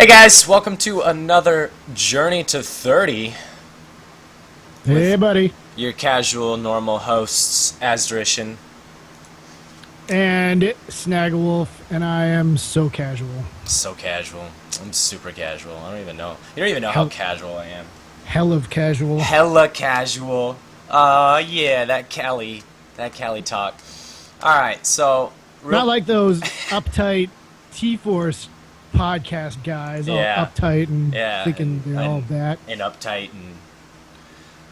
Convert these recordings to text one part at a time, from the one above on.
Hey guys, welcome to another Journey to 30. Hey, buddy. Your casual, normal hosts, Asderition. And Snagglewolf, and I am so casual. So casual. I'm super casual. I don't even know. You don't even know how Hell- casual I am. Hell of casual. Hella casual. Yeah, that Cali talk. Alright, so... Not like those uptight T-Force podcast guys, all Yeah. uptight and Yeah, thinking they're all that. and uptight and...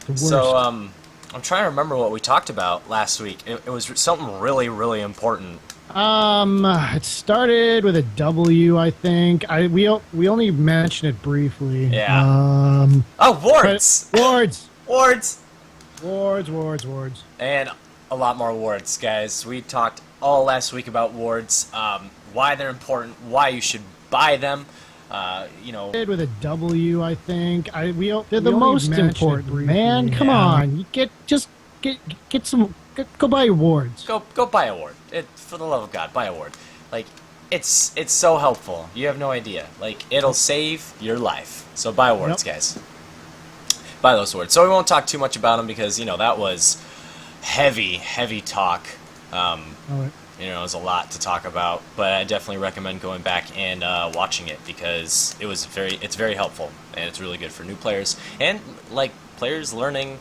The worst. So, I'm trying to remember what we talked about last week. It was something really, really important. It started with a W, I think. We only mentioned it briefly. Yeah. Oh, wards! Wards. Wards! And a lot more wards, guys. We talked all last week about wards, why they're important, why you should buy them. Started with a W, I think. They're the only most mentioned it important, briefly. man. Come Yeah. on, you get some. Go buy your wards. Go buy a ward. For the love of God, buy a ward. Like, it's so helpful. You have no idea. Like, it'll save your life. So buy wards, guys. Buy those wards. So we won't talk too much about them because, that was heavy talk. It was a lot to talk about, but I definitely recommend going back and watching it because it's very helpful and it's really good for new players and like players learning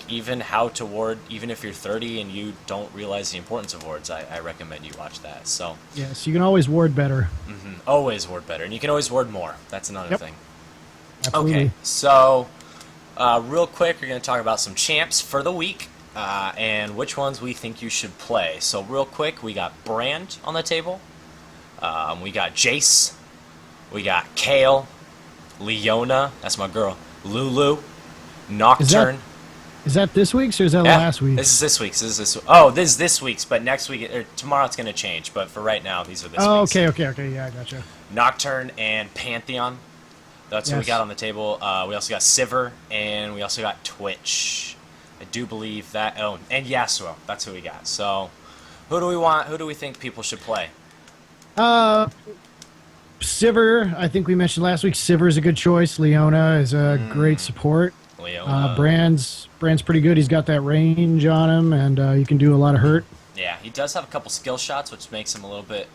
even how to ward, even if you're 30 and you don't realize the importance of wards. I recommend you watch that. So Yes, you can always ward better. always ward better, and you can always ward more. That's another thing. Absolutely. Okay, so real quick, we're going to talk about some champs for the week. And which ones we think you should play. So real quick, we got Brand on the table. We got Jace. We got Kale. Leona. That's my girl. Lulu. Nocturne. Is that this week's or is that last week's? This is this week's. This is this week's. But next week or tomorrow it's going to change. But for right now, these are this week's. Okay. Yeah, I gotcha. Nocturne and Pantheon. That's what we got on the table. We also got Sivir and we also got Twitch. I do believe that. Oh, and Yasuo. That's who we got. So, who do we want? Who do we think people should play? Sivir, I think we mentioned last week. Sivir is a good choice. Leona is a great support. Leona. Brand's pretty good. He's got that range on him, and you can do a lot of hurt. Yeah, he does have a couple skill shots, which makes him a little bit,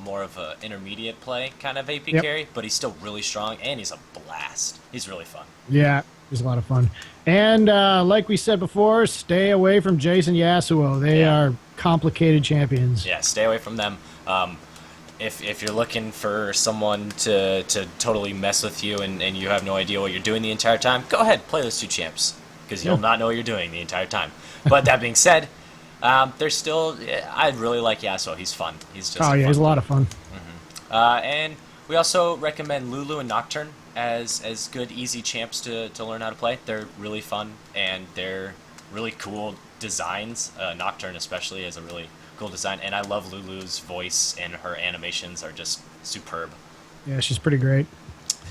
more of an intermediate play kind of AP carry. But he's still really strong, and he's a blast. He's really fun. Yeah, he's a lot of fun. And like we said before, stay away from Jace and Yasuo. They are complicated champions. Yeah, stay away from them. If you're looking for someone to totally mess with you and you have no idea what you're doing the entire time, go ahead, play those two champs. Because you'll not know what you're doing the entire time. But that being said, there's still... I really like Yasuo. He's fun. He's just he's a lot of fun. And we also recommend Lulu and Nocturne as good, easy champs to learn how to play. They're really fun, and they're really cool designs. Nocturne especially has a really cool design, and I love Lulu's voice, and her animations are just superb. Yeah, she's pretty great.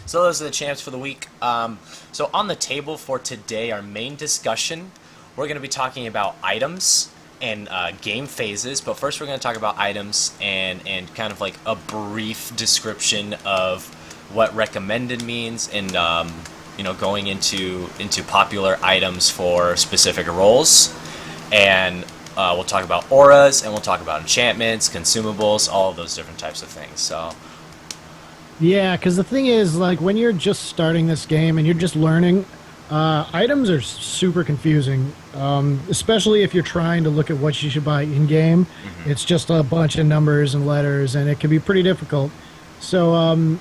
So those are the champs for the week. So on the table for today, our main discussion, we're going to be talking about items and game phases, but first we're going to talk about items and kind of like a brief description of what recommended means and going into popular items for specific roles, and we'll talk about auras, and we'll talk about enchantments, consumables, all of those different types of things. So yeah, because the thing is, like, when you're just starting this game and you're just learning, items are super confusing, especially if you're trying to look at what you should buy in-game. It's just a bunch of numbers and letters, and it can be pretty difficult. So,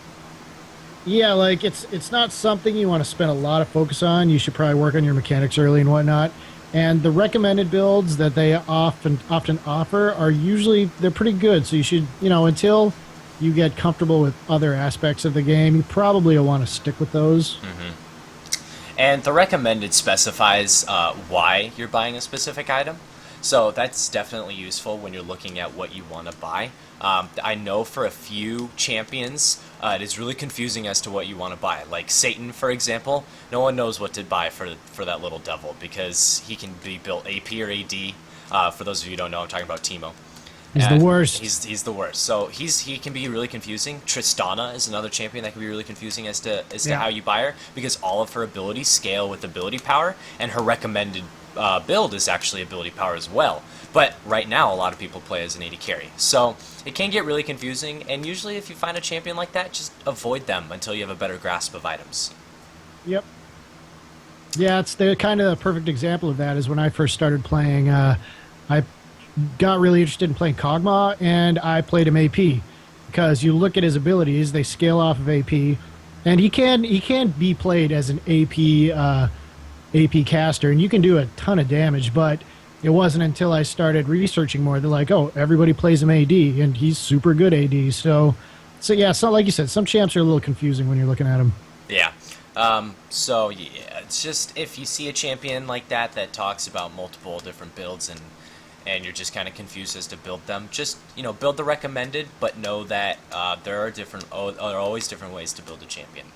yeah, like, it's not something you want to spend a lot of focus on. You should probably work on your mechanics early and whatnot. And the recommended builds that they often offer are usually, they're pretty good. So you should, until you get comfortable with other aspects of the game, you probably will want to stick with those. And the recommended specifies why you're buying a specific item. So that's definitely useful when you're looking at what you want to buy. I know for a few champions, it is really confusing as to what you want to buy. Like Satan, for example, no one knows what to buy for that little devil because he can be built AP or AD. For those of you who don't know, I'm talking about Teemo. He's the worst. He's the worst. So he can be really confusing. Tristana is another champion that can be really confusing as to how you buy her, because all of her abilities scale with ability power, and her recommended build is actually ability power as well. But right now, a lot of people play as an AD carry, so it can get really confusing. And usually, if you find a champion like that, just avoid them until you have a better grasp of items. Yep. Yeah, it's the kind of perfect example of that is when I first started playing. I got really interested in playing Kog'Maw, and I played him AP because you look at his abilities; they scale off of AP, and he can be played as an AP caster, and you can do a ton of damage. But it wasn't until I started researching more that like, oh, everybody plays him AD, and he's super good AD. So yeah, so like you said, some champs are a little confusing when you're looking at him. Yeah. So yeah, it's just if you see a champion like that talks about multiple different builds and you're just kind of confused as to build them, just build the recommended, but know that there are always different ways to build a champion.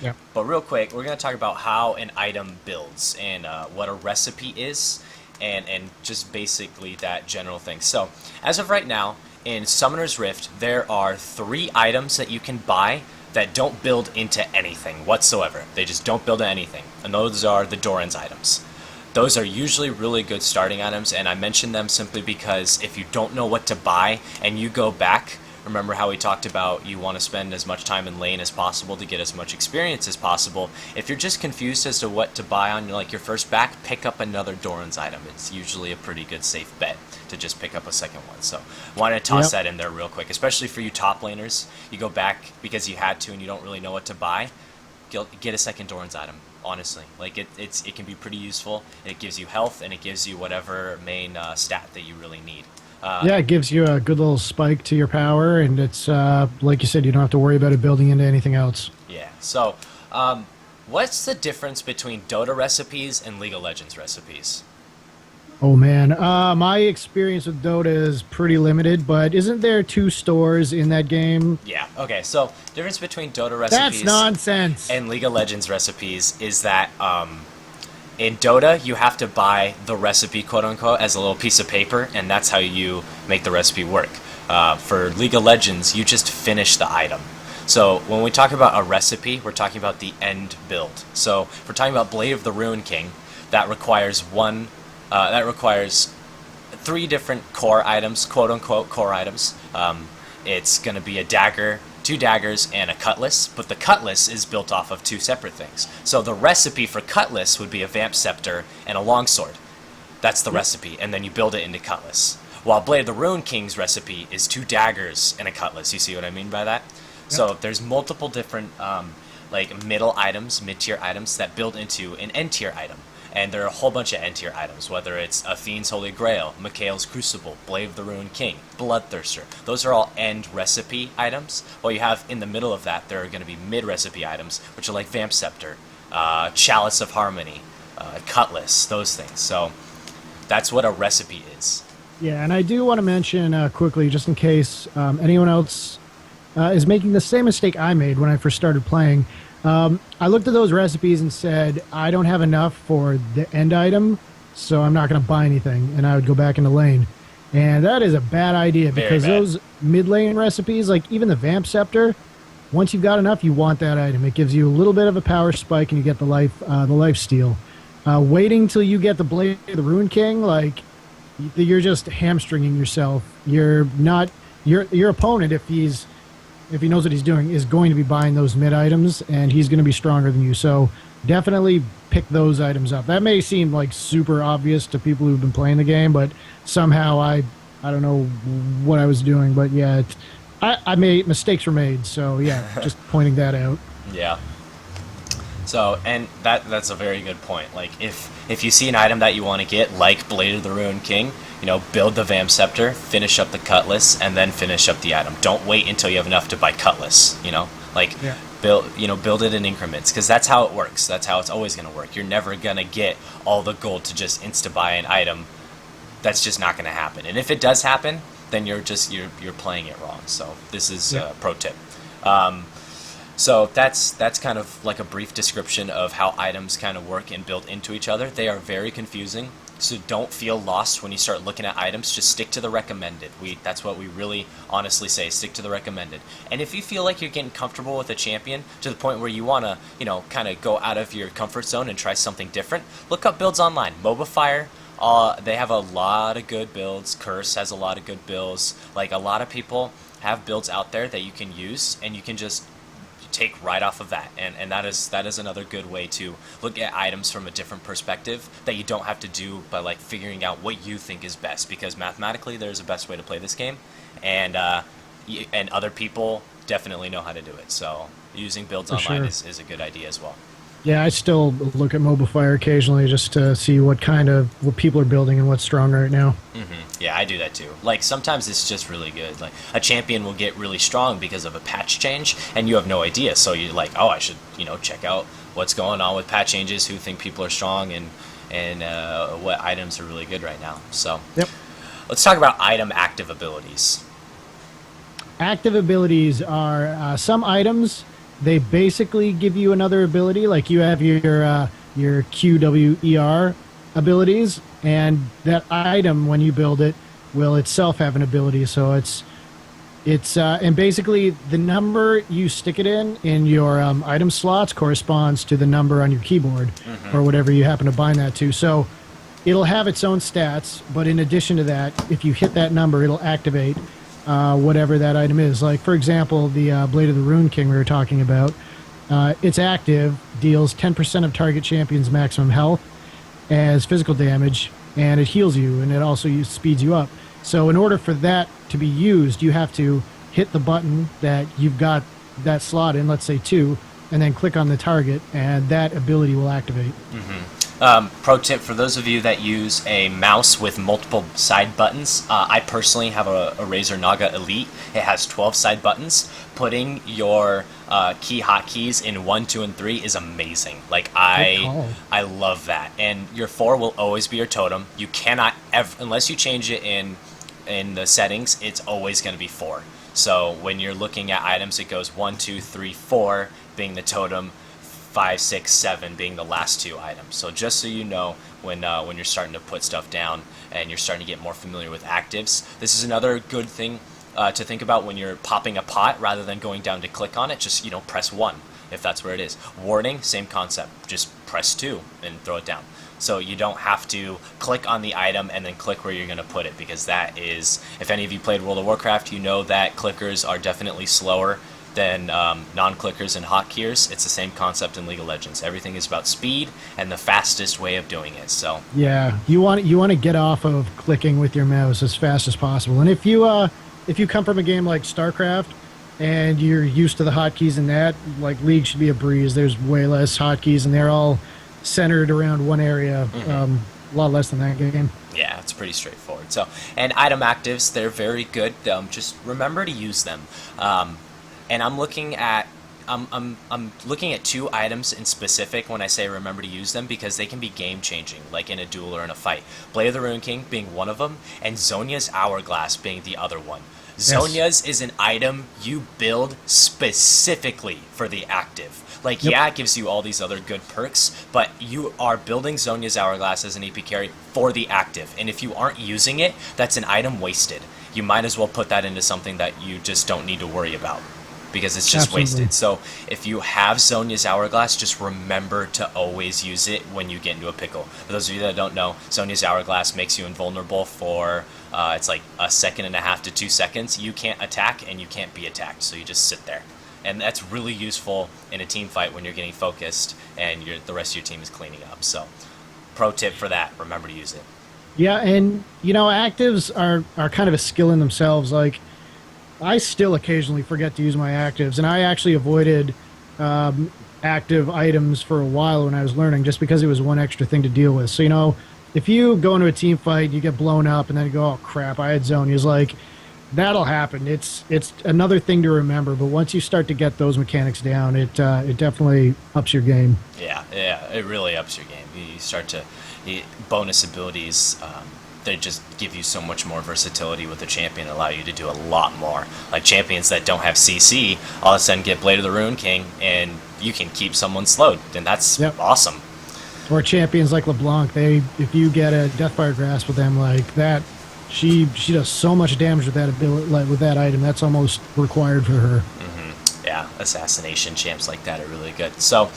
Yeah. But real quick, we're going to talk about how an item builds and what a recipe is and just basically that general thing. So as of right now, in Summoner's Rift, there are 3 items that you can buy that don't build into anything whatsoever. They just don't build into anything. And those are the Doran's items. Those are usually really good starting items, and I mention them simply because if you don't know what to buy and you go back, remember how we talked about you want to spend as much time in lane as possible to get as much experience as possible. If you're just confused as to what to buy on your first back, pick up another Doran's item. It's usually a pretty good safe bet to just pick up a second one. So I want to toss that in there real quick, especially for you top laners. You go back because you had to and you don't really know what to buy. Get a second Doran's item. Honestly, it can be pretty useful. It gives you health and it gives you whatever main stat that you really need. Yeah, it gives you a good little spike to your power, and it's like you said, you don't have to worry about it building into anything else. Yeah. So, what's the difference between Dota recipes and League of Legends recipes? Oh man, my experience with Dota is pretty limited, but isn't there 2 stores in that game? Yeah. Okay. So, difference between Dota recipes That's nonsense. and League of Legends recipes is that in Dota you have to buy the recipe, quote unquote, as a little piece of paper, and that's how you make the recipe work. For League of Legends, you just finish the item. So when we talk about a recipe, we're talking about the end build. So if we're talking about Blade of the Ruin King, that requires 3 different core items, quote unquote core items. It's going to be a dagger, 2 daggers, and a cutlass, but the cutlass is built off of 2 separate things. So the recipe for cutlass would be a vamp scepter and a longsword. That's the recipe, and then you build it into cutlass. While Blade of the Ruin King's recipe is 2 daggers and a cutlass. You see what I mean by that? Yep. So there's multiple different middle items, mid-tier items that build into an end-tier item. And there are a whole bunch of end-tier items, whether it's Athene's Holy Grail, Mikhail's Crucible, Blade of the Ruined King, Bloodthirster. Those are all end recipe items. While you have in the middle of that, there are going to be mid-recipe items, which are like Vamp Scepter, Chalice of Harmony, Cutlass, those things. So that's what a recipe is. Yeah, and I do want to mention quickly, just in case anyone else is making the same mistake I made when I first started playing. I looked at those recipes and said, I don't have enough for the end item, so I'm not going to buy anything, and I would go back into lane. And that is a bad idea, because those mid-lane recipes, like even the Vamp Scepter, once you've got enough, you want that item. It gives you a little bit of a power spike, and you get the life steal. Waiting till you get the Blade of the Ruin King, like, you're just hamstringing yourself. Your opponent, if he knows what he's doing, is going to be buying those mid items, and he's going to be stronger than you. So definitely pick those items up. That may seem like super obvious to people who've been playing the game, but somehow I don't know what I was doing. But yeah, I made mistakes were made. So yeah, just pointing that out. Yeah. So, and that's a very good point. Like, if you see an item that you want to get, like Blade of the Ruined King, build the Vamp Scepter, finish up the Cutlass, and then finish up the item. Don't wait until you have enough to buy Cutlass, build it in increments, because that's how it works. That's how it's always going to work. You're never going to get all the gold to just insta-buy an item. That's just not going to happen. And if it does happen, then you're playing it wrong. So this is a pro tip. So that's kind of like a brief description of how items kind of work and build into each other. They are very confusing. So don't feel lost when you start looking at items. Just stick to the recommended. That's what we really honestly say. Stick to the recommended. And if you feel like you're getting comfortable with a champion to the point where you want to, kind of go out of your comfort zone and try something different, look up builds online. MobaFire, they have a lot of good builds. Curse has a lot of good builds. Like, a lot of people have builds out there that you can use, and you can just take right off of that, and that is another good way to look at items from a different perspective that you don't have to do by like figuring out what you think is best, because mathematically there's a best way to play this game, and other people definitely know how to do it. So using builds online is a good idea as well. Yeah, I still look at MobaFire occasionally just to see what people are building and what's strong right now. Yeah, I do that too. Like, sometimes it's just really good. Like, a champion will get really strong because of a patch change, and you have no idea. So you're like, oh, I should, check out what's going on with patch changes, who think people are strong, and what items are really good right now. So let's talk about item active abilities. Active abilities are some items. They basically give you another ability. Like, you have your QWER abilities, and that item, when you build it, will itself have an ability. So it's and basically the number you stick it in your item slots corresponds to the number on your keyboard, or whatever you happen to bind that to. So it'll have its own stats, but in addition to that, if you hit that number, it'll activate whatever that item is. Like, for example, the Blade of the Rune King we were talking about, it's active, deals 10% of target champion's maximum health as physical damage, and it heals you, and it also speeds you up. So in order for that to be used, you have to hit the button that you've got that slot in, let's say 2, and then click on the target, and that ability will activate. Pro tip for those of you that use a mouse with multiple side buttons, I personally have a Razer Naga Elite. It has 12 side buttons. Putting your key hotkeys in 1, 2, and 3 is amazing. Like, I love that. And your 4 will always be your totem. You cannot ever, unless you change it in the settings, it's always going to be 4. So when you're looking at items, it goes 1, 2, 3, 4 being the totem, 5, 6, 7 being the last 2 items. So just so you know, when you're starting to put stuff down and you're starting to get more familiar with actives, this is another good thing to think about when you're popping a pot. Rather than going down to click on it, just press 1 if that's where it is. Warding, same concept, just press 2 and throw it down. So you don't have to click on the item and then click where you're going to put it, because that is, if any of you played World of Warcraft, you know that clickers are definitely slower than non-clickers and hotkeys. It's the same concept in League of Legends. Everything is about speed and the fastest way of doing it. So yeah, you want to get off of clicking with your mouse as fast as possible. And if you come from a game like StarCraft and you're used to the hotkeys in that, like, League should be a breeze. There's way less hotkeys, and they're all centered around one area. A lot less than that game. Yeah, it's pretty straightforward. So, and item actives, they're very good. Just remember to use them. And I'm looking at 2 items in specific when I say remember to use them, because they can be game changing, like in a duel or in a fight. Blade of the Rune King being one of them, and Zhonya's Hourglass being the other one. Yes. Zhonya's is an item you build specifically for the active. Like, yeah, it gives you all these other good perks, but you are building Zhonya's Hourglass as an AP carry for the active. And if you aren't using it, that's an item wasted. You might as well put that into something that you just don't need to worry about, because it's just wasted. So if you have Zhonya's Hourglass, just remember to always use it when you get into a pickle. For those of you that don't know, Zhonya's Hourglass makes you invulnerable for, it's like 1.5 seconds to 2 seconds. You can't attack and you can't be attacked, so you just sit there. And that's really useful in a team fight when you're getting focused and the rest of your team is cleaning up. So pro tip for that, remember to use it. Yeah, and, actives are kind of a skill in themselves. Like, I still occasionally forget to use my actives, and I actually avoided active items for a while when I was learning, just because it was one extra thing to deal with. So, if you go into a team fight, you get blown up, and then you go, oh crap, I had Zhonya's, like, that'll happen. It's another thing to remember, but once you start to get those mechanics down, it definitely ups your game. Yeah, it really ups your game. You start to bonus abilities. They just give you so much more versatility with the champion, allow you to do a lot more. Like, champions that don't have CC all of a sudden get Blade of the Rune King, and you can keep someone slowed, and that's awesome. Or champions like LeBlanc, if you get a Deathfire Grasp with them like that, she does so much damage with that ability, like with that item. That's almost required for her. Yeah, assassination champs like that are really good. So,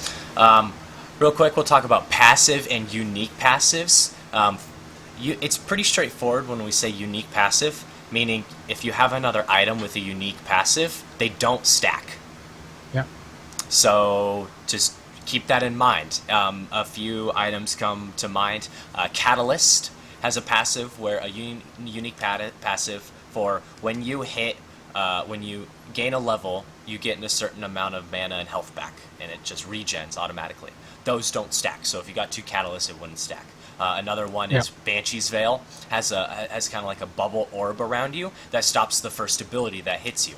real quick, we'll talk about passive and unique passives. It's pretty straightforward when we say unique passive, meaning if you have another item with a unique passive, they don't stack. Yeah. So just keep that in mind. A few items come to mind. Catalyst has a passive where a unique passive for when you gain a level, you get a certain amount of mana and health back, and it just regens automatically. Those don't stack, so if you got 2 catalysts, it wouldn't stack. Another one is Banshee's Veil, has kind of like a bubble orb around you that stops the first ability that hits you.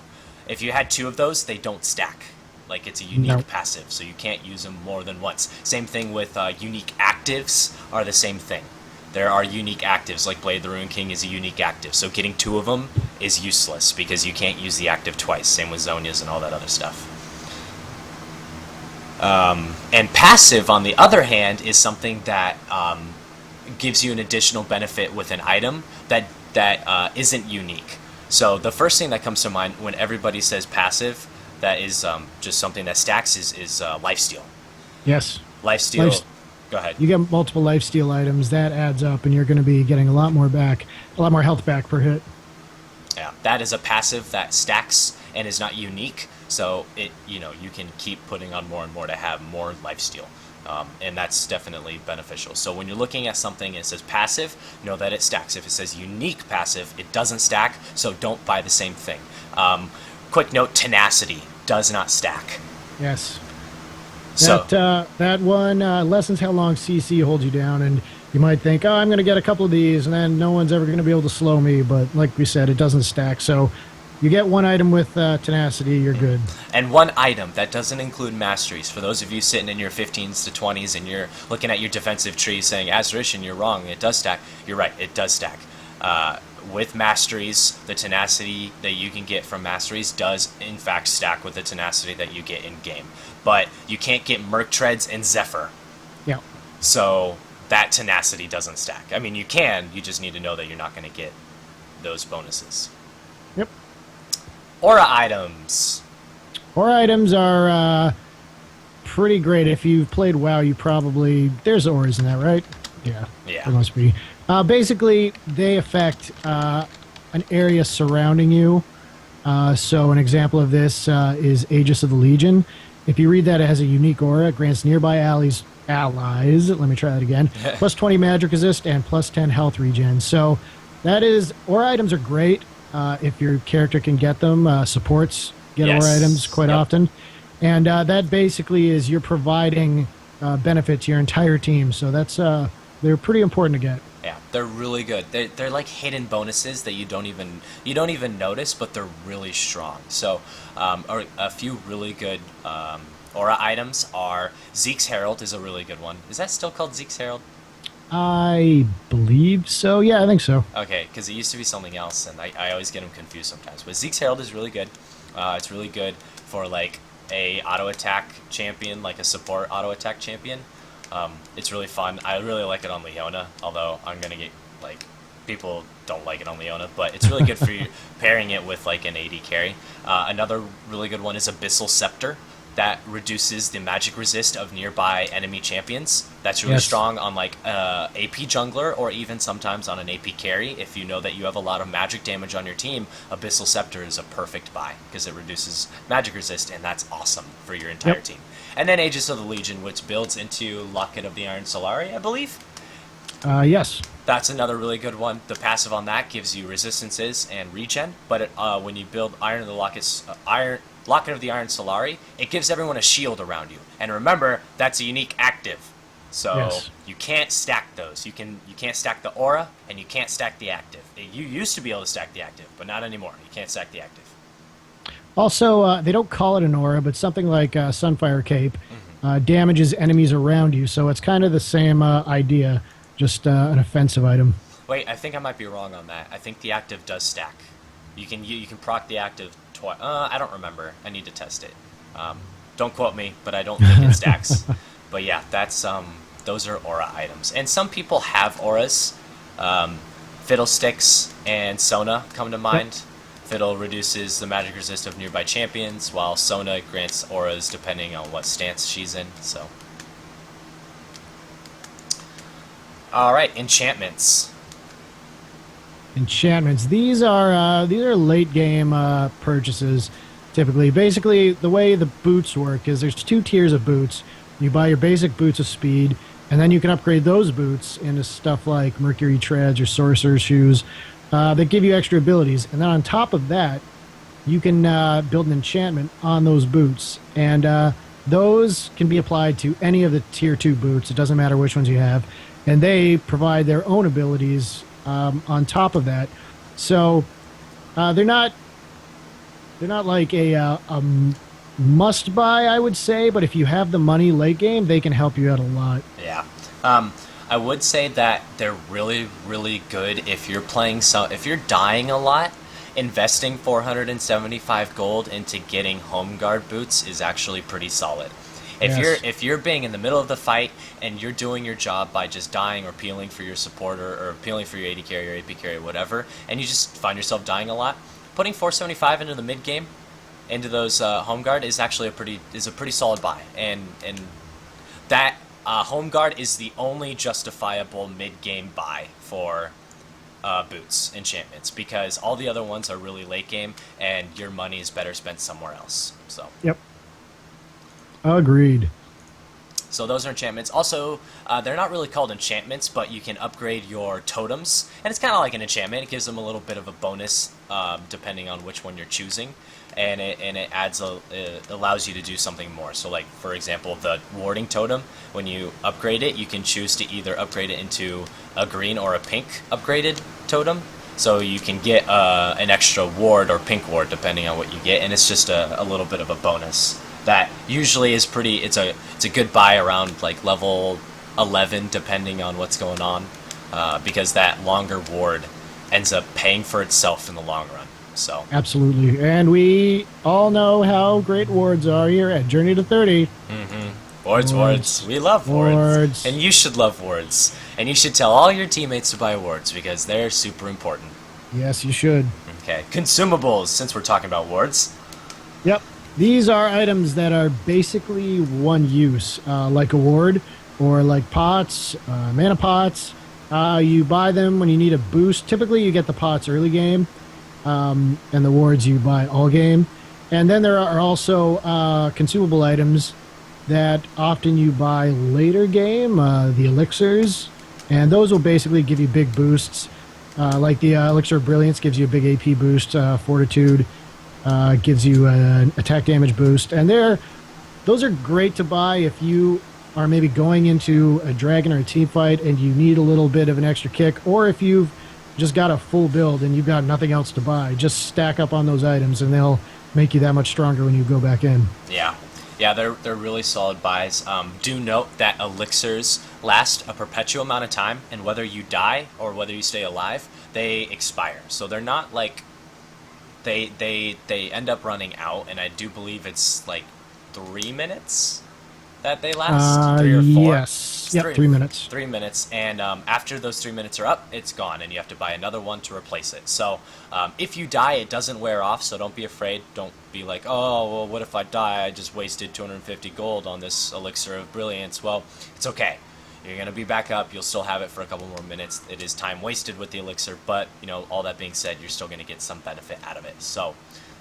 If you had 2 of those, they don't stack. Like, it's a unique passive, so you can't use them more than once. Same thing with unique actives are the same thing. There are unique actives, like Blade the Ruin King is a unique active, so getting 2 of them is useless because you can't use the active twice. Same with Zonias and all that other stuff. And passive, on the other hand, is something that gives you an additional benefit with an item that isn't unique. So the first thing that comes to mind when everybody says passive, that is just something that stacks, is lifesteal. Yes. Lifesteal. Go ahead. You get multiple lifesteal items, that adds up, and you're going to be getting a lot more health back per hit. Yeah, that is a passive that stacks and is not unique, so you can keep putting on more and more to have more lifesteal, and that's definitely beneficial. So when you're looking at something and it says passive, know that it stacks. If it says unique passive, it doesn't stack, so don't buy the same thing. Quick note: tenacity does not stack. Yes. So that one lessens how long CC holds you down, and you might think, oh, I'm going to get a couple of these, and then no one's ever going to be able to slow me. But like we said, it doesn't stack. So you get one item with tenacity, you're good. And one item that doesn't include masteries. For those of you sitting in your 15s to 20s and you're looking at your defensive tree saying, Asderition, you're wrong, it does stack. You're right, it does stack. With masteries, the tenacity that you can get from masteries does in fact stack with the tenacity that you get in game. But you can't get Merc Treads and Zephyr. Yeah. So that tenacity doesn't stack. I mean, you can, you just need to know that you're not going to get those bonuses. Yep. Aura items. Aura items are pretty great. If you've played WoW, you probably... There's auras in that, right? Yeah. Yeah. There must be. Basically, they affect an area surrounding you. So an example of this is Aegis of the Legion. If you read that, it has a unique aura. It grants nearby allies, let me try that again, plus 20 magic resist and plus 10 health regen. So that is... Aura items are great if your character can get them. Supports get aura items quite often. And that basically is you're providing benefit to your entire team. So that's they're pretty important to get. Yeah, they're really good. They're like hidden bonuses that you don't even notice, but they're really strong. So a few really good aura items are Zeke's Herald is a really good one. Is that still called Zeke's Herald? I believe so. Yeah, I think so. Okay, because it used to be something else, and I always get them confused sometimes. But Zeke's Herald is really good. It's really good for like a auto attack champion, like a support auto attack champion. It's really fun. I really like it on Leona, although I'm gonna get like people don't like it on Leona, but it's really good for you pairing it with like an AD carry. Another really good one is Abyssal Scepter that reduces the magic resist of nearby enemy champions. That's really strong on like AP jungler or even sometimes on an AP carry. If you know that you have a lot of magic damage on your team, Abyssal Scepter is a perfect buy because it reduces magic resist, and that's awesome for your entire team. And then Aegis of the Legion, which builds into Locket of the Iron Solari, I believe. Yes. That's another really good one. The passive on that gives you resistances and regen, but when you build Locket of the Iron Solari, it gives everyone a shield around you. And remember, that's a unique active. So you can't stack those. You can't stack the aura, and you can't stack the active. You used to be able to stack the active, but not anymore. You can't stack the active. Also, they don't call it an aura, but something like Sunfire Cape damages enemies around you. So it's kind of the same idea, just an offensive item. Wait, I think I might be wrong on that. I think the active does stack. You can proc the active twice. I don't remember. I need to test it. Don't quote me, but I don't think it stacks. But yeah, that's those are aura items. And some people have auras. Fiddlesticks and Sona come to mind. Fiddle reduces the magic resist of nearby champions, while Sona grants auras depending on what stance she's in. So, all right, enchantments. Enchantments. These are late game purchases. Typically, basically, the way the boots work is there's 2 tiers of boots. You buy your basic boots of speed, and then you can upgrade those boots into stuff like Mercury Treads or Sorcerer's Shoes that give you extra abilities. And then on top of that, you can build an enchantment on those boots. And those can be applied to any of the tier 2 boots. It doesn't matter which ones you have. And they provide their own abilities on top of that. So they're not like a must buy, I would say, but if you have the money late game, they can help you out a lot. Yeah. I would say that they're really, really good if you're playing if you're dying a lot. Investing 475 gold into getting home guard boots is actually pretty solid. If you're being in the middle of the fight and you're doing your job by just dying or peeling for your supporter or peeling for your AD carry or AP carry, whatever, and you just find yourself dying a lot, putting 475 into the mid game, into those home guard is actually a pretty solid buy, and that home guard is the only justifiable mid game buy for boots enchantments, because all the other ones are really late game and your money is better spent somewhere else. So yep, agreed. So those are enchantments. Also, they're not really called enchantments, but you can upgrade your totems, and it's kind of like an enchantment. It gives them a little bit of a bonus depending on which one you're choosing, and it allows you to do something more. So, like for example, the warding totem, when you upgrade it, you can choose to either upgrade it into a green or a pink upgraded totem. So you can get an extra ward or pink ward depending on what you get, and it's just a little bit of a bonus. That usually is pretty. It's a good buy around like level 11, depending on what's going on, because that longer ward ends up paying for itself in the long run. So absolutely, and we all know how great wards are here at Journey to 30. Mm-hmm. Wards. We love wards, and you should love wards, and you should tell all your teammates to buy wards because they're super important. Yes, you should. Okay, consumables. Since we're talking about wards. Yep. These are items that are basically one use, like a ward or like pots, mana pots. You buy them when you need a boost. Typically, you get the pots early game, and the wards you buy all game. And then there are also consumable items that often you buy later game, the elixirs. And those will basically give you big boosts. Like the Elixir of Brilliance gives you a big AP boost, Fortitude. Gives you an attack damage boost, and those are great to buy if you are maybe going into a dragon or a team fight and you need a little bit of an extra kick, or if you've just got a full build and you've got nothing else to buy. Just stack up on those items and they'll make you that much stronger when you go back in. Yeah, they're really solid buys. Do note that elixirs last a perpetual amount of time, and whether you die or whether you stay alive, they expire. So they're not like They end up running out, and I do believe it's like 3 minutes that they last. 3 or 4. Yes. Yep, 3 minutes. 3 minutes, and after those 3 minutes are up, it's gone, and you have to buy another one to replace it. So if you die, it doesn't wear off, so don't be afraid. Don't be like, oh, well, what if I die? I just wasted 250 gold on this Elixir of Brilliance. Well, it's okay. You're going to be back up. You'll still have it for a couple more minutes. It is time wasted with the elixir, but, all that being said, you're still going to get some benefit out of it. So,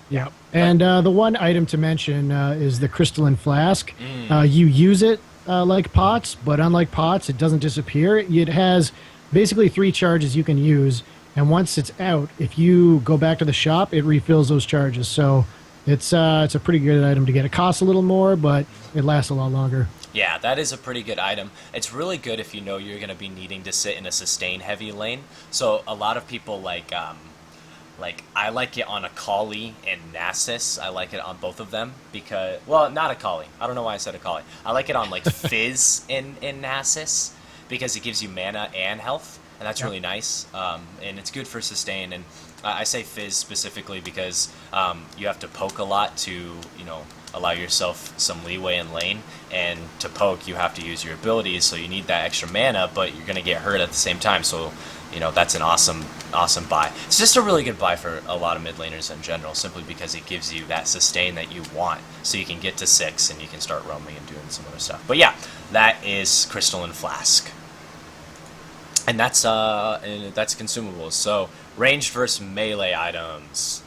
yeah. And the one item to mention is the crystalline flask. You use it like pots, but unlike pots, it doesn't disappear. It has basically 3 charges you can use, and once it's out, if you go back to the shop, it refills those charges. So it's a pretty good item to get. It costs a little more, but it lasts a lot longer. Yeah, that is a pretty good item. It's really good if you know you're going to be needing to sit in a sustain-heavy lane. So a lot of people like I like it on Akali and Nasus. I like it on both of them because, well, not Akali. I don't know why I said Akali. I like it on like Fizz in Nasus because it gives you mana and health, and that's really nice. And it's good for sustain. And I say Fizz specifically because you have to poke a lot to allow yourself some leeway in lane. And to poke, you have to use your abilities, so you need that extra mana, but you're going to get hurt at the same time. So, that's an awesome buy. It's just a really good buy for a lot of mid laners in general, simply because it gives you that sustain that you want, so you can get to 6 and you can start roaming and doing some other stuff. But yeah, that is Crystalline Flask. And that's consumables. So ranged versus melee items.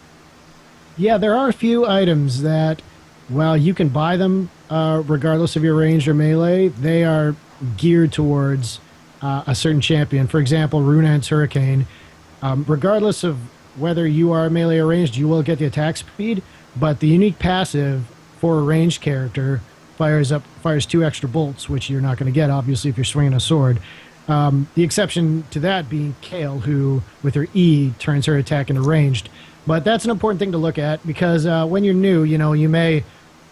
Yeah, there are a few items that, while you can buy them regardless of your range or melee, they are geared towards a certain champion. For example, Runaan's Hurricane. Regardless of whether you are melee or ranged, you will get the attack speed, but the unique passive for a ranged character fires 2 extra bolts, which you're not going to get, obviously, if you're swinging a sword. The exception to that being Kale, who, with her E, turns her attack into ranged. But that's an important thing to look at, because when you're new, you may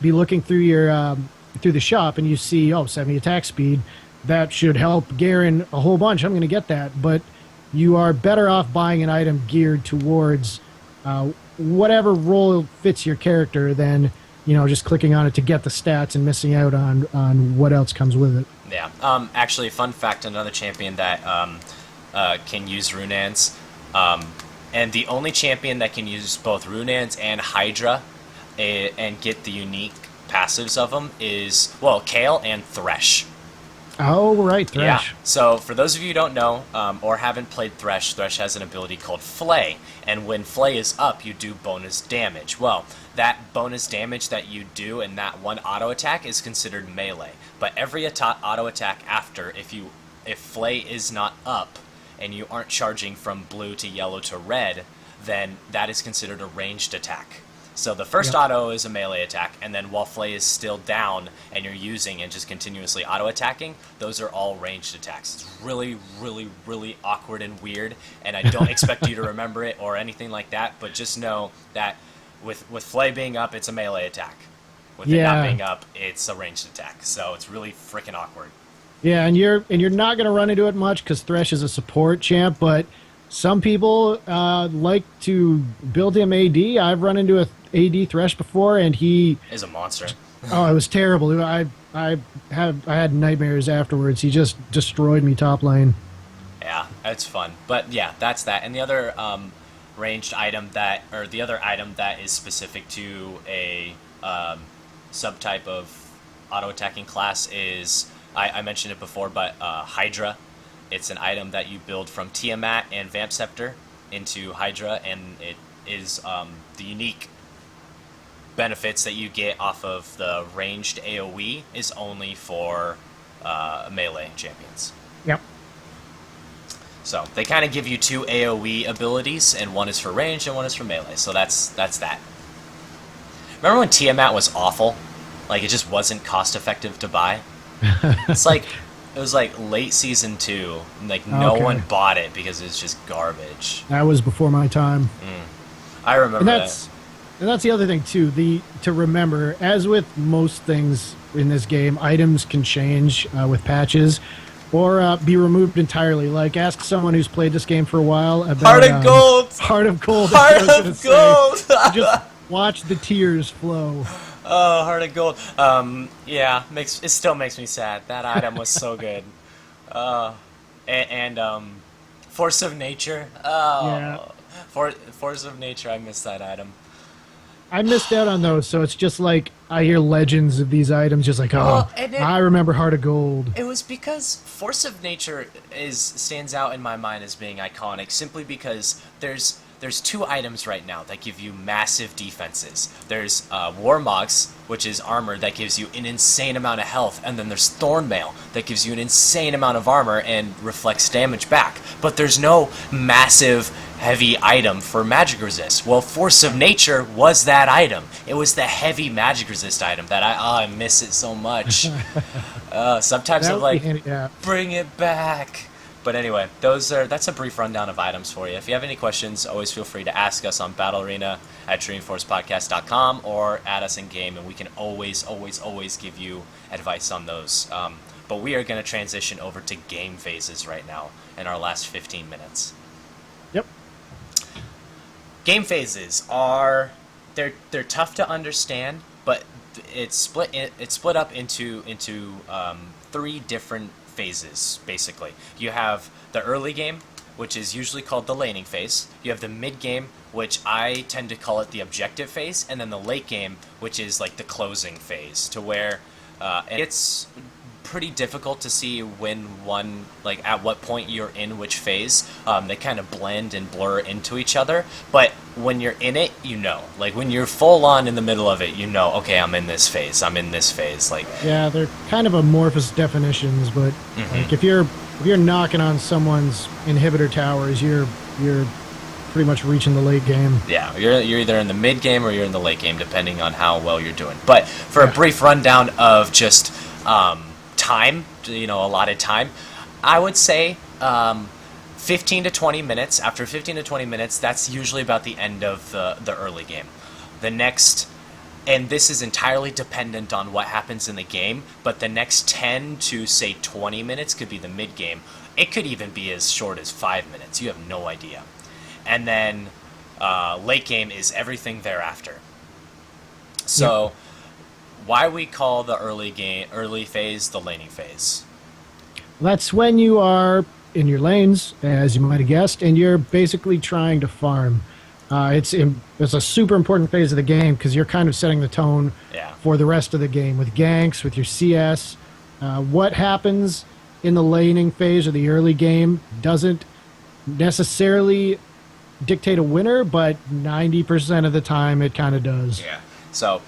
be looking through through the shop and you see, 70 attack speed. That should help Garen a whole bunch. I'm going to get that. But you are better off buying an item geared towards whatever role fits your character than, just clicking on it to get the stats and missing out on what else comes with it. Yeah. Actually, fun fact, another champion that can use Runaan's, and the only champion that can use both Runaan's and Hydra and get the unique passives of them is, Kale and Thresh. Oh, right, Thresh. Yeah. So for those of you who don't know or haven't played Thresh, Thresh has an ability called Flay. And when Flay is up, you do bonus damage. Well, that bonus damage that you do in that one auto attack is considered melee. But every auto attack after, if Flay is not up and you aren't charging from blue to yellow to red, then that is considered a ranged attack. So the first auto is a melee attack, and then while Flay is still down and you're using and just continuously auto-attacking, those are all ranged attacks. It's really, really, really awkward and weird, and I don't expect you to remember it or anything like that, but just know that with Flay being up, it's a melee attack. With it not being up, it's a ranged attack. So it's really freaking awkward. Yeah, and you're not going to run into it much because Thresh is a support champ, but some people like to build him AD. I've run into a AD Thresh before, and he is a monster. Oh, it was terrible. I had nightmares afterwards. He just destroyed me top lane. Yeah, it's fun. But yeah, that's that. And the other ranged item the other item that is specific to a subtype of auto-attacking class is, I mentioned it before, but Hydra. It's an item that you build from Tiamat and Vamp Scepter into Hydra, and it is the unique benefits that you get off of the ranged AoE is only for melee champions. Yep. So they kind of give you 2 AoE abilities, and one is for ranged and one is for melee. So that's that. Remember when Tiamat was awful? Like, it just wasn't cost effective to buy? It's like, it was like late season 2, and like no one bought it because it's just garbage. That was before my time. I remember that. And that's the other thing too. To remember, as with most things in this game, items can change with patches, or be removed entirely. Like, ask someone who's played this game for a while about Heart of Gold. Heart of Gold. Heart of Gold. Just watch the tears flow. Oh, Heart of Gold. Yeah, it still makes me sad. That item was so good. And Force of Nature. Oh, yeah. Force of Nature. I miss that item. I missed out on those, so it's just like I hear legends of these items, just like, I remember Heart of Gold. It was because Force of Nature stands out in my mind as being iconic, simply because there's 2 items right now that give you massive defenses. There's Warmogs, which is armor that gives you an insane amount of health, and then there's Thornmail that gives you an insane amount of armor and reflects damage back. But there's no massive heavy item for magic resist. Well, Force of Nature was that item. It was the heavy magic resist item that I miss it so much. Sometimes I'm like, bring it back. But anyway, that's a brief rundown of items for you. If you have any questions, always feel free to ask us on Battle Arena at DreamForcePodcast.com or add us in game, and we can always give you advice on those. But we are going to transition over to game phases right now in our last 15 minutes. Yep. Game phases are they're tough to understand, but it's split up into three different phases basically. You have the early game, which is usually called the laning phase. You have the mid game, which I tend to call it the objective phase, and then the late game, which is like the closing phase, to where it's pretty difficult to see at what point you're in which phase. They kind of blend and blur into each other, but when you're in it, like when you're full on in the middle of it, okay, I'm in this phase, like, yeah, they're kind of amorphous definitions, but like if you're knocking on someone's inhibitor towers, you're pretty much reaching the late game. Yeah, you're either in the mid game or you're in the late game, depending on how well you're doing. But for a brief rundown of just time, allotted time, I would say 15 to 20 minutes. After 15 to 20 minutes, that's usually about the end of the early game. The next, and this is entirely dependent on what happens in the game, but the next 10 to, say, 20 minutes could be the mid game. It could even be as short as 5 minutes. You have no idea. And then late game is everything thereafter. So why we call the early phase the laning phase? That's when you are in your lanes, as you might have guessed, and you're basically trying to farm. It's a super important phase of the game because you're kind of setting the tone for the rest of the game with ganks, with your CS. What happens in the laning phase or the early game doesn't necessarily dictate a winner, but 90% of the time it kind of does. Yeah. So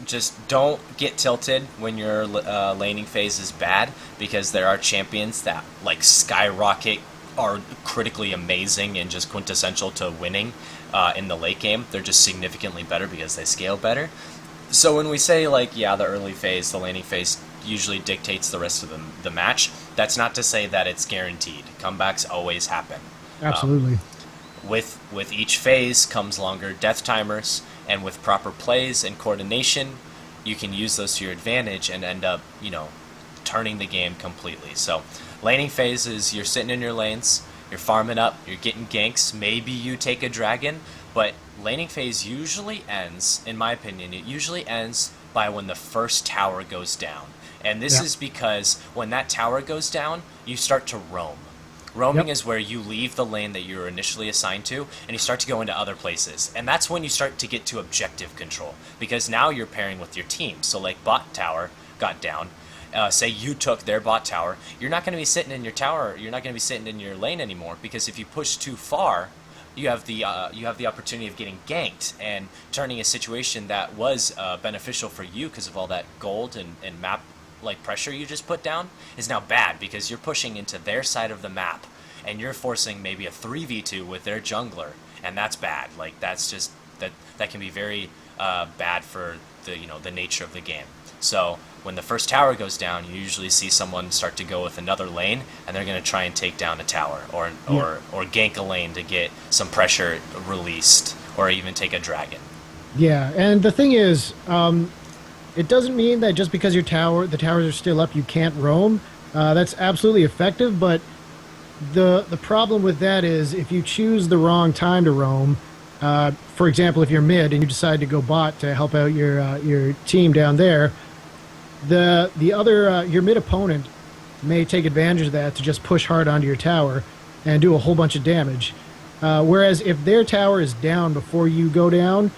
just don't get tilted when your laning phase is bad, because there are champions that like skyrocket, are critically amazing and just quintessential to winning in the late game. They're just significantly better because they scale better. So when we say the early phase, the laning phase usually dictates the rest of the match, that's not to say that it's guaranteed. Comebacks always happen. Absolutely. With each phase comes longer death timers, and with proper plays and coordination, you can use those to your advantage and end up, turning the game completely. So laning phase is you're sitting in your lanes, you're farming up, you're getting ganks, maybe you take a dragon, but laning phase usually ends, in my opinion, it usually ends by when the first tower goes down. And this is because when that tower goes down, you start to roam. Roaming is where you leave the lane that you were initially assigned to, and you start to go into other places. And that's when you start to get to objective control, because now you're pairing with your team. So like bot tower got down, say you took their bot tower, you're not going to be sitting in your tower, you're not going to be sitting in your lane anymore, because if you push too far, you have the opportunity of getting ganked and turning a situation that was beneficial for you because of all that gold and map pressure you just put down is now bad, because you're pushing into their side of the map and you're forcing maybe a 3v2 with their jungler, and that's bad. That's just that can be very bad for the nature of the game. So when the first tower goes down, you usually see someone start to go with another lane, and they're going to try and take down a tower or gank a lane to get some pressure released, or even take a dragon. Yeah, and the thing is, it doesn't mean that just because the towers are still up, you can't roam. That's absolutely effective, but the problem with that is if you choose the wrong time to roam, for example, if you're mid and you decide to go bot to help out your team down there, the other your mid opponent may take advantage of that to just push hard onto your tower and do a whole bunch of damage. Whereas if their tower is down before you go down,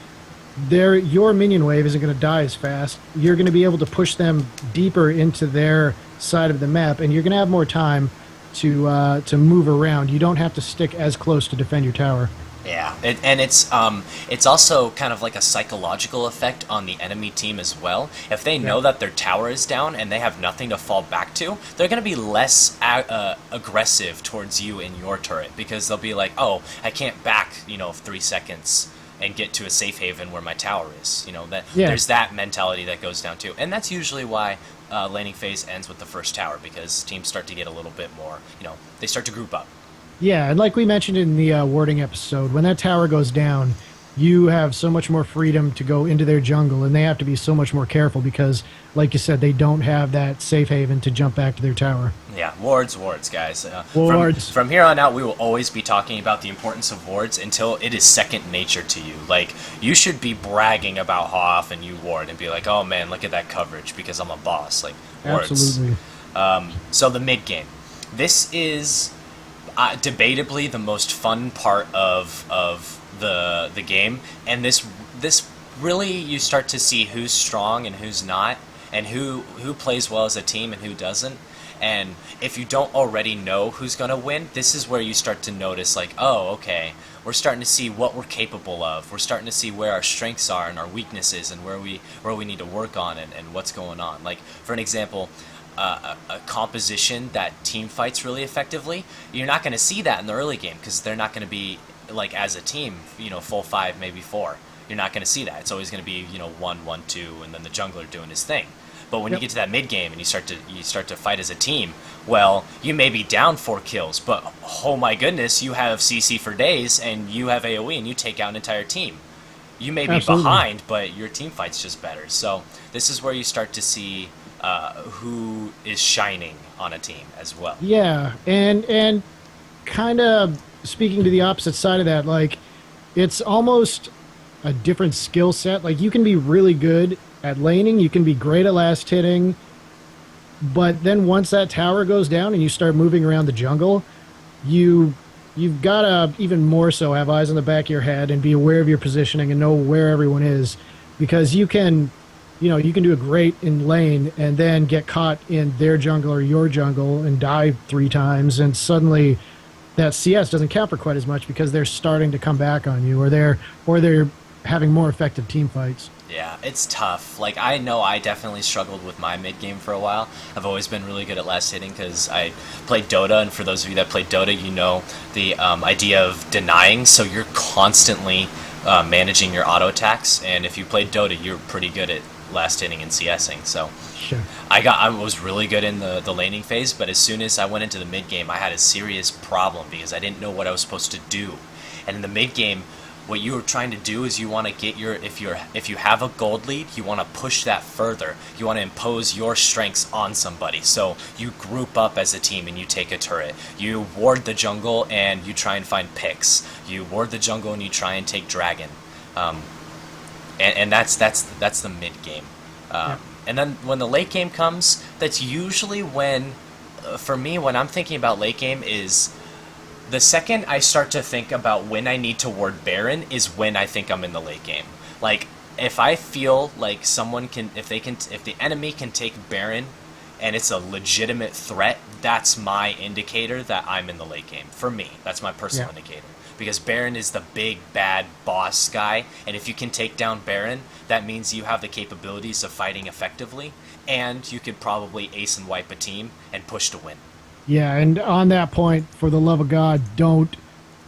your minion wave isn't going to die as fast. You're going to be able to push them deeper into their side of the map, and you're going to have more time to move around. You don't have to stick as close to defend your tower. Yeah, and it's also kind of like a psychological effect on the enemy team as well. If they know that their tower is down and they have nothing to fall back to, they're going to be less aggressive towards you in your turret, because they'll be like, oh, I can't back 3 seconds and get to a safe haven where my tower is. There's that mentality that goes down too, and that's usually why laning phase ends with the first tower, because teams start to get a little bit more, they start to group up. Yeah, and like we mentioned in the warding episode, when that tower goes down, you have so much more freedom to go into their jungle, and they have to be so much more careful because, like you said, they don't have that safe haven to jump back to their tower. Yeah, wards, guys. Wards. From here on out, we will always be talking about the importance of wards until it is second nature to you. Like, you should be bragging about how often you ward and be like, oh man, look at that coverage because I'm a boss. Like, wards. Absolutely. So the mid game. This is debatably the most fun part of the game, and this really, you start to see who's strong and who's not, and who plays well as a team and who doesn't. And if you don't already know who's going to win, this is where you start to notice, like, oh, okay, we're starting to see what we're capable of. We're starting to see where our strengths are and our weaknesses and where we need to work on and what's going on. Like, for an example, a composition that team fights really effectively, you're not going to see that in the early game because they're not going to be, like, as a team, full 5, maybe 4. You're not going to see that. It's always going to be, 1, 1, 2, and then the jungler doing his thing. But when you get to that mid game and you start to fight as a team, well, you may be down 4 kills, but oh my goodness, you have CC for days and you have AoE and you take out an entire team. You may be behind, but your team fight's just better. So this is where you start to see who is shining on a team as well. Yeah, and kind of speaking to the opposite side of that, like, it's almost a different skill set. Like, you can be really good at laning, you can be great at last hitting, but then once that tower goes down and you start moving around the jungle, you've got to even more so have eyes on the back of your head and be aware of your positioning and know where everyone is, because you can do a great in lane and then get caught in their jungle or your jungle and die 3 times, and suddenly that CS doesn't count for quite as much because they're starting to come back on you, or they're having more effective team fights. Yeah, it's tough. Like, I know I definitely struggled with my mid-game for a while. I've always been really good at last hitting because I played Dota, and for those of you that played Dota, you know the idea of denying, so you're constantly managing your auto attacks, and if you played Dota, you're pretty good at last hitting and CSing, so... Sure. I was really good in the laning phase, but as soon as I went into the mid-game, I had a serious problem because I didn't know what I was supposed to do. And in the mid-game, what you were trying to do is you want to get if you have a gold lead, you want to push that further. You want to impose your strengths on somebody. So you group up as a team and you take a turret. You ward the jungle and you try and find picks. You ward the jungle and you try and take dragon. And that's the mid game. Yeah. And then when the late game comes, that's usually when, for me, when I'm thinking about late game is the second I start to think about when I need to ward Baron is when I think I'm in the late game. Like, if I feel like someone can, if the enemy can take Baron and it's a legitimate threat, that's my indicator that I'm in the late game. For me, that's my personal indicator. Because Baron is the big, bad boss guy, and if you can take down Baron, that means you have the capabilities of fighting effectively, and you could probably ace and wipe a team and push to win. Yeah, and on that point, for the love of God, don't,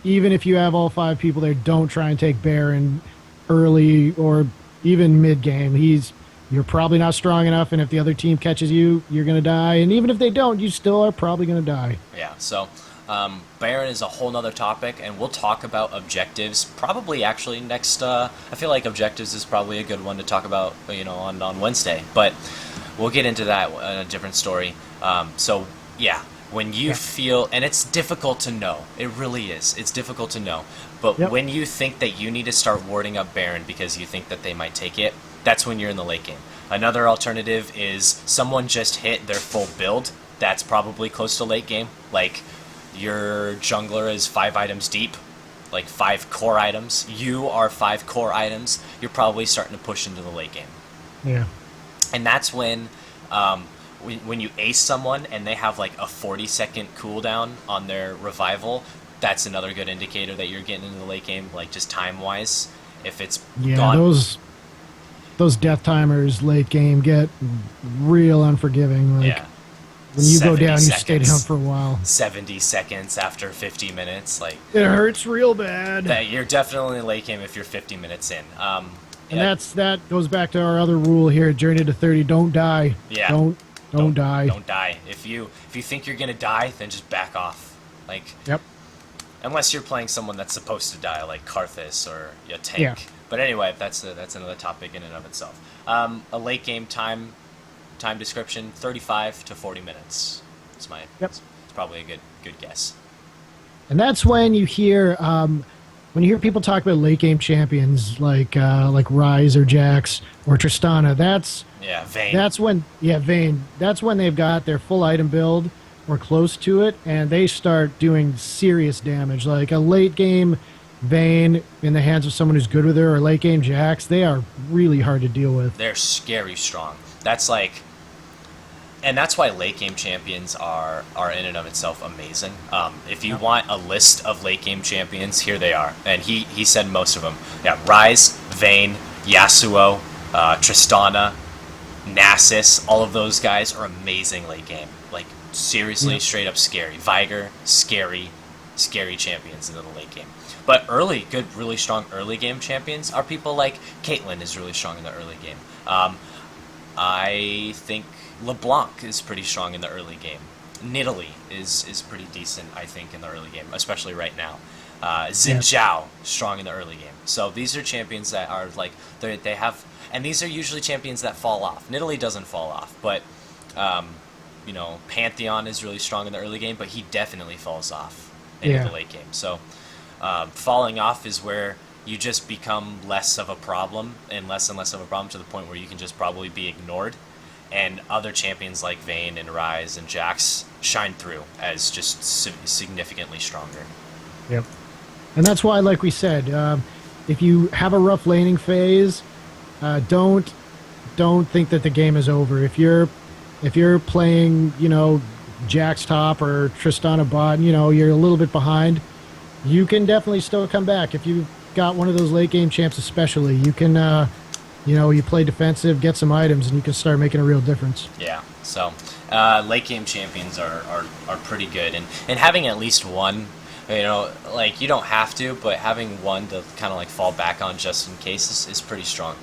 even if you have all 5 people there, don't try and take Baron early or even mid-game. You're probably not strong enough, and if the other team catches you, you're going to die, and even if they don't, you still are probably going to die. Yeah, so... Baron is a whole nother topic, and we'll talk about objectives probably actually next. I feel like objectives is probably a good one to talk about, on Wednesday. But we'll get into that in a different story. So yeah, when you feel, and it's difficult to know, it really is. It's difficult to know. But when you think that you need to start warding up Baron because you think that they might take it, that's when you're in the late game. Another alternative is someone just hit their full build. That's probably close to late game. Like, your jungler is 5 items deep, like 5 core items. You are 5 core items. You're probably starting to push into the late game. Yeah. And that's when you ace someone and they have like a 40-second cooldown on their revival, that's another good indicator that you're getting into the late game, like just time-wise. If it's gone... those death timers late game get real unforgiving. Like, yeah. When you go down, you stay down for a while. 70 seconds after 50 minutes, like... It hurts real bad. You're definitely in late game if you're 50 minutes in. And that goes back to our other rule here at Journey to 30. Don't die. Yeah. Don't die. Don't die. If you think you're going to die, then just back off. Like... Yep. Unless you're playing someone that's supposed to die, like Karthus or a tank. Yeah. But anyway, that's another topic in and of itself. A late game time description: 35 to 40 minutes. It's Yep. it's probably a good guess. And that's when you hear people talk about late game champions like Ryze or Jax or Tristana. Vayne. Vayne. That's when they've got their full item build or close to it, and they start doing serious damage. Like a late game Vayne in the hands of someone who's good with her, or late game Jax, they are really hard to deal with. They're scary strong. And that's why late game champions are in and of itself amazing. If you want a list of late game champions, here they are. And he said most of them. Yeah, Ryze, Vayne, Yasuo, Tristana, Nasus, all of those guys are amazing late game. Like, seriously, straight up scary. Viger, scary champions in the late game. But early, good, really strong early game champions are people like Caitlyn is really strong in the early game. I think LeBlanc is pretty strong in the early game. Nidalee is pretty decent, I think, in the early game, especially right now. Xin Zhao, strong in the early game. So these are champions that are like, they have, and these are usually champions that fall off. Nidalee doesn't fall off, but, Pantheon is really strong in the early game, but he definitely falls off in the late game. So falling off is where you just become less of a problem and less of a problem to the point where you can just probably be ignored. And other champions like Vayne and Ryze and Jax shine through as just significantly stronger. Yep. And that's why, like we said, if you have a rough laning phase, don't think that the game is over. If you're playing, Jax top or Tristana bot, you're a little bit behind, you can definitely still come back. If you've got one of those late game champs especially, you can... you play defensive, get some items, and you can start making a real difference. Yeah, so late game champions are pretty good. And having at least one, you don't have to, but having one to kind of fall back on just in case is pretty strong.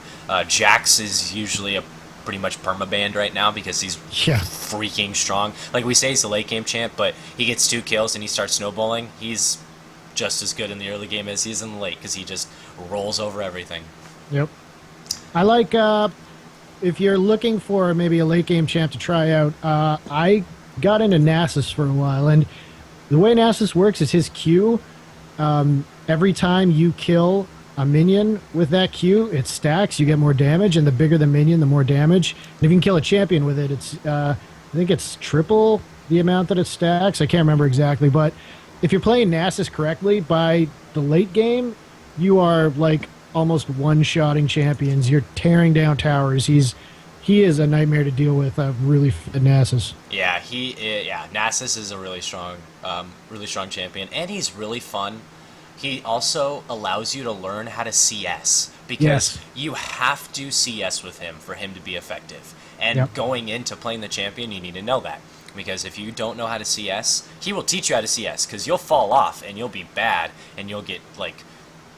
Jax is usually a pretty much permabanned right now because he's freaking strong. Like we say, he's a late game champ, but he gets 2 kills and he starts snowballing. He's just as good in the early game as he is in the late because he just rolls over everything. Yep. I like, if you're looking for maybe a late game champ to try out, I got into Nasus for a while, and the way Nasus works is his Q, every time you kill a minion with that Q, it stacks, you get more damage, and the bigger the minion, the more damage. And if you can kill a champion with it, it's, I think it's triple the amount that it stacks. I can't remember exactly, but if you're playing Nasus correctly, by the late game, you are, almost one-shotting champions. You're tearing down towers. He is a nightmare to deal with. Really fit Nasus. Yeah, Nasus is a really strong champion, and he's really fun. He also allows you to learn how to CS because you have to CS with him for him to be effective. And going into playing the champion, you need to know that. Because if you don't know how to CS, he will teach you how to CS because you'll fall off and you'll be bad and you'll get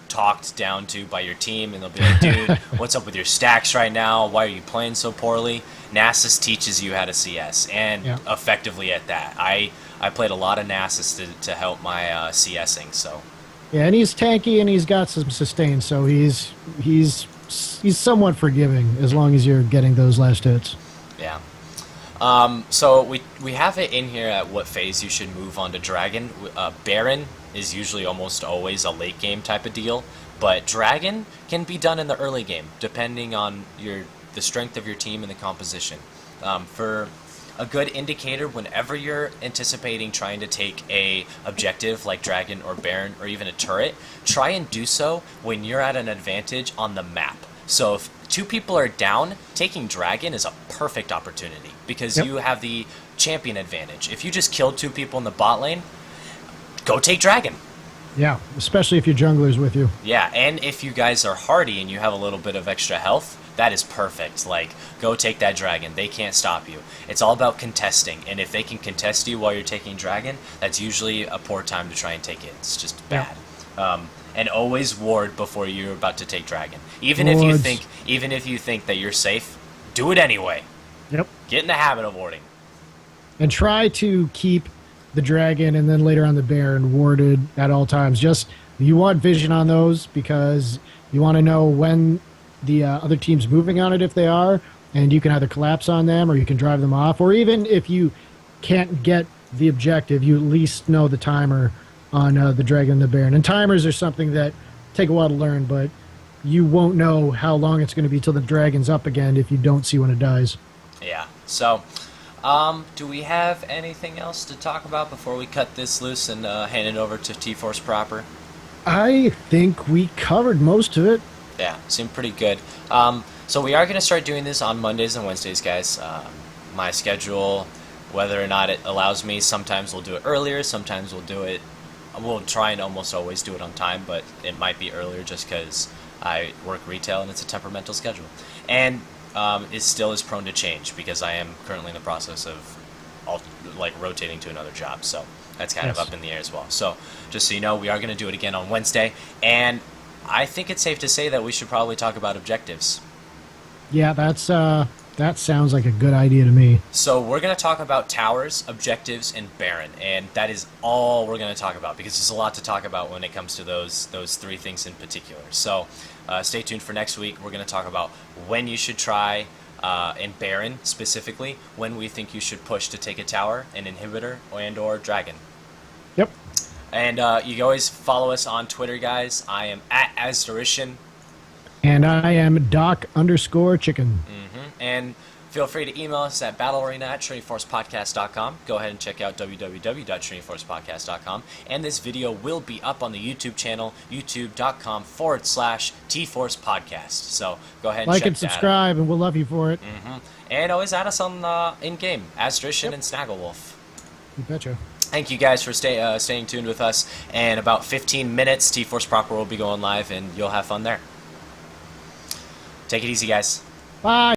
talked down to by your team, and they'll be like, dude, what's up with your stacks right now? Why are you playing so poorly? Nasus teaches you how to CS, and effectively at that. I played a lot of Nasus to help my CSing, so. Yeah, and he's tanky, and he's got some sustain, so he's somewhat forgiving as long as you're getting those last hits. Yeah. So we have it in here at what phase you should move on to Dragon. Baron is usually almost always a late game type of deal, but Dragon can be done in the early game, depending on the strength of your team and the composition. For a good indicator, whenever you're anticipating trying to take a objective like Dragon or Baron or even a turret, try and do so when you're at an advantage on the map. So if 2 people are down, taking Dragon is a perfect opportunity because you have the champion advantage. If you just killed 2 people in the bot lane, go take Dragon. Yeah, especially if your jungler's with you. Yeah, and if you guys are hardy and you have a little bit of extra health, that is perfect. Go take that Dragon. They can't stop you. It's all about contesting, and if they can contest you while you're taking Dragon, that's usually a poor time to try and take it. It's just bad. And always ward before you're about to take Dragon. Even if you think that you're safe, do it anyway. Yep. Get in the habit of warding. And try to keep the dragon, and then later on the Baron warded at all times. Just you want vision on those because you want to know when the other team's moving on it if they are, and you can either collapse on them or you can drive them off, or even if you can't get the objective, you at least know the timer on the dragon and the Baron. And timers are something that take a while to learn, but you won't know how long it's going to be till the dragon's up again if you don't see when it dies. Yeah. So, do we have anything else to talk about before we cut this loose and hand it over to T-Force proper? I think we covered most of it. Yeah, seemed pretty good. So we are going to start doing this on Mondays and Wednesdays, guys. My schedule, whether or not it allows me, sometimes we'll do it earlier, sometimes we'll try and almost always do it on time, but it might be earlier just because I work retail and it's a temperamental schedule. And it still is prone to change because I am currently in the process of rotating to another job, so that's kind of up in the air as well. So just so you know, we are going to do it again on Wednesday, and I think it's safe to say that we should probably talk about objectives. Yeah, that sounds like a good idea to me. So we're going to talk about towers, objectives, and Baron, and that is all we're going to talk about because there's a lot to talk about when it comes to those three things in particular. So stay tuned for next week. We're going to talk about when you should try, in Baron specifically, when we think you should push to take a tower, an inhibitor, and or dragon. Yep. And you can always follow us on Twitter, guys. I am at Asderition. And I am Doc_Chicken. And feel free to email us at battlearena@trinityforcepodcast.com. Go ahead and check out www.trinityforcepodcast.com. And this video will be up on the YouTube channel, youtube.com/tforcepodcast. So go ahead and like check and subscribe, and we'll love you for it. And always add us on in-game, Asderition and Snagglewolf. You betcha. Thank you guys for staying tuned with us. And about 15 minutes, T-Force Proper will be going live, and you'll have fun there. Take it easy, guys. Bye.